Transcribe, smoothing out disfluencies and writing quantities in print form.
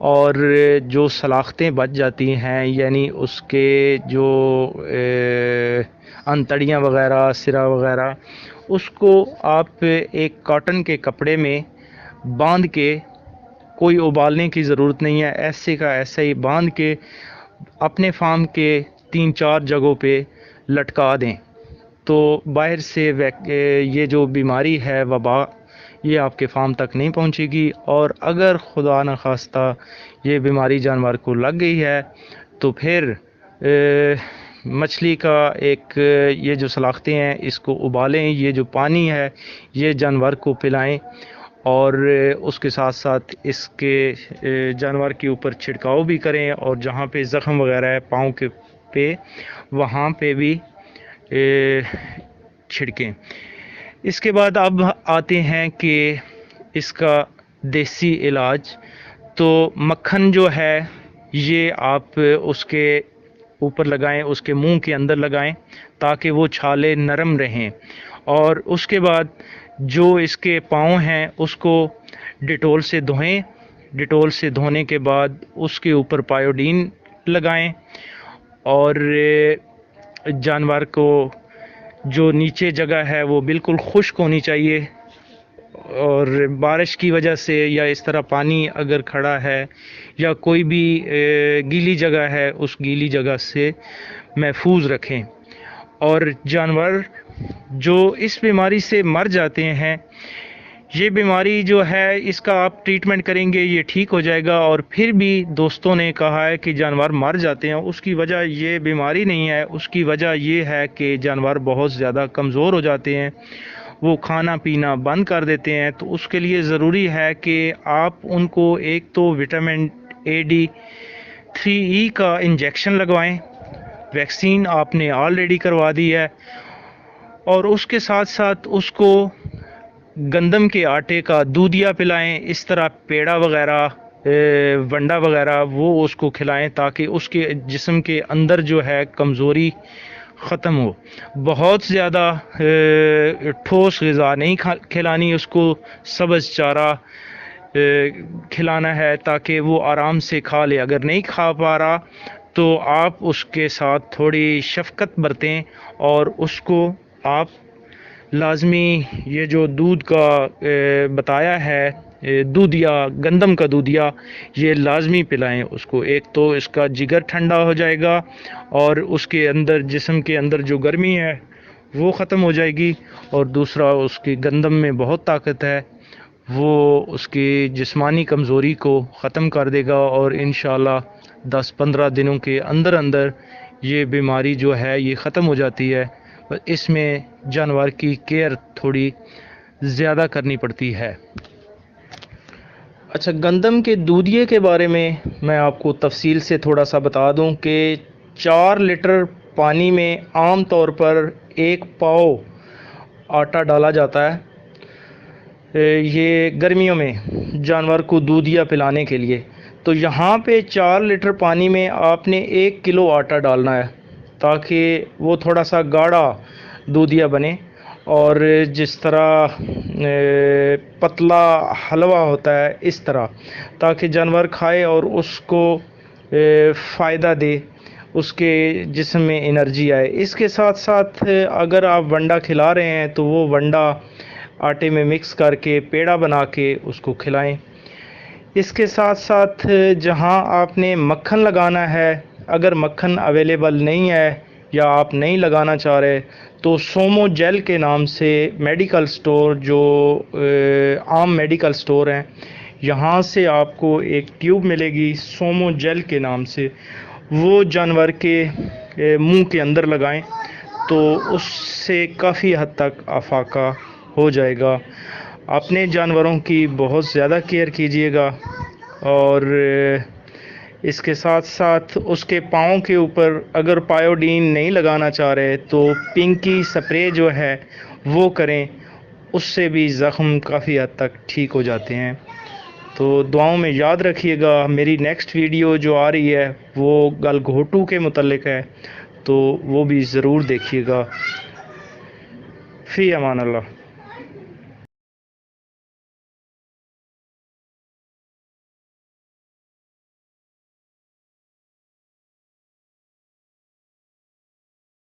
اور جو سلاختیں بچ جاتی ہیں یعنی اس کے جو انتڑیاں وغیرہ سرا وغیرہ، اس کو آپ ایک کاٹن کے کپڑے میں باندھ کے، کوئی ابالنے کی ضرورت نہیں ہے، ایسے کا ایسے ہی باندھ کے اپنے فارم کے 3-4 جگہوں پہ لٹکا دیں، تو باہر سے یہ جو بیماری ہے وبا، یہ آپ کے فارم تک نہیں پہنچے گی۔ اور اگر خدا نخواستہ یہ بیماری جانور کو لگ گئی ہے تو پھر مچھلی کا ایک یہ جو سلاختیں ہیں اس کو ابالیں، یہ جو پانی ہے یہ جانور کو پلائیں، اور اس کے ساتھ ساتھ اس کے جانور کے اوپر چھڑکاؤ بھی کریں، اور جہاں پہ زخم وغیرہ ہے پاؤں کے پہ وہاں پہ بھی چھڑکیں۔ اس کے بعد اب آتے ہیں کہ اس کا دیسی علاج، تو مکھن جو ہے یہ آپ اس کے اوپر لگائیں، اس کے منہ کے اندر لگائیں تاکہ وہ چھالے نرم رہیں، اور اس کے بعد جو اس کے پاؤں ہیں اس کو ڈیٹول سے دھوئیں، ڈیٹول سے دھونے کے بعد اس کے اوپر پائیوڈین لگائیں، اور جانور کو جو نیچے جگہ ہے وہ بالکل خشک ہونی چاہیے، اور بارش کی وجہ سے یا اس طرح پانی اگر کھڑا ہے یا کوئی بھی گیلی جگہ ہے اس گیلی جگہ سے محفوظ رکھیں۔ اور جانور جو اس بیماری سے مر جاتے ہیں، یہ بیماری جو ہے اس کا آپ ٹریٹمنٹ کریں گے یہ ٹھیک ہو جائے گا، اور پھر بھی دوستوں نے کہا ہے کہ جانور مر جاتے ہیں، اس کی وجہ یہ بیماری نہیں ہے، اس کی وجہ یہ ہے کہ جانور بہت زیادہ کمزور ہو جاتے ہیں، وہ کھانا پینا بند کر دیتے ہیں، تو اس کے لیے ضروری ہے کہ آپ ان کو ایک تو وٹامن AD3E کا انجیکشن لگوائیں، ویکسین آپ نے آلریڈی کروا دی ہے، اور اس کے ساتھ ساتھ اس کو گندم کے آٹے کا دودھیا پلائیں، اس طرح پیڑا وغیرہ ونڈا وغیرہ وہ اس کو کھلائیں تاکہ اس کے جسم کے اندر جو ہے کمزوری ختم ہو۔ بہت زیادہ ٹھوس غذا نہیں کھلانی، اس کو سبز چارہ کھلانا ہے تاکہ وہ آرام سے کھا لے۔ اگر نہیں کھا پا رہا تو آپ اس کے ساتھ تھوڑی شفقت برتیں، اور اس کو آپ لازمی یہ جو دودھ کا بتایا ہے دودھیا، گندم کا دودھیا، یہ لازمی پلائیں اس کو۔ ایک تو اس کا جگر ٹھنڈا ہو جائے گا، اور اس کے اندر جسم کے اندر جو گرمی ہے وہ ختم ہو جائے گی، اور دوسرا اس کی گندم میں بہت طاقت ہے، وہ اس کی جسمانی کمزوری کو ختم کر دے گا، اور انشاءاللہ 10-15 دنوں کے اندر اندر یہ بیماری جو ہے یہ ختم ہو جاتی ہے۔ اس میں جانور کی کیئر تھوڑی زیادہ کرنی پڑتی ہے۔ اچھا، گندم کے دودھیے کے بارے میں آپ کو تفصیل سے تھوڑا سا بتا دوں کہ 4 لیٹر پانی میں عام طور پر 1 پاؤ آٹا ڈالا جاتا ہے، یہ گرمیوں میں جانور کو دودھیا پلانے کے لیے۔ تو یہاں پہ 4 لیٹر پانی میں آپ نے 1 کلو آٹا ڈالنا ہے تاکہ وہ تھوڑا سا گاڑھا دودھیا بنے، اور جس طرح پتلا حلوہ ہوتا ہے اس طرح، تاکہ جانور کھائے اور اس کو فائدہ دے، اس کے جسم میں انرجی آئے۔ اس کے ساتھ ساتھ اگر آپ ونڈا کھلا رہے ہیں تو وہ ونڈا آٹے میں مکس کر کے پیڑا بنا کے اس کو کھلائیں۔ اس کے ساتھ ساتھ جہاں آپ نے مکھن لگانا ہے، اگر مکھن اویلیبل نہیں ہے یا آپ نہیں لگانا چاہ رہے تو سومو جیل کے نام سے میڈیکل سٹور، جو عام میڈیکل سٹور ہیں، یہاں سے آپ کو ایک ٹیوب ملے گی سومو جیل کے نام سے، وہ جانور کے منہ کے اندر لگائیں تو اس سے کافی حد تک افاقہ ہو جائے گا۔ اپنے جانوروں کی بہت زیادہ کیئر کیجیے گا، اور اس کے ساتھ ساتھ اس کے پاؤں کے اوپر اگر پائیوڈین نہیں لگانا چاہ رہے تو پنکی سپرے جو ہے وہ کریں، اس سے بھی زخم کافی حد تک ٹھیک ہو جاتے ہیں۔ تو دعاؤں میں یاد رکھیے گا۔ میری نیکسٹ ویڈیو جو آ رہی ہے وہ گل گھوٹو کے متعلق ہے، تو وہ بھی ضرور دیکھیے گا۔ فی امان اللہ۔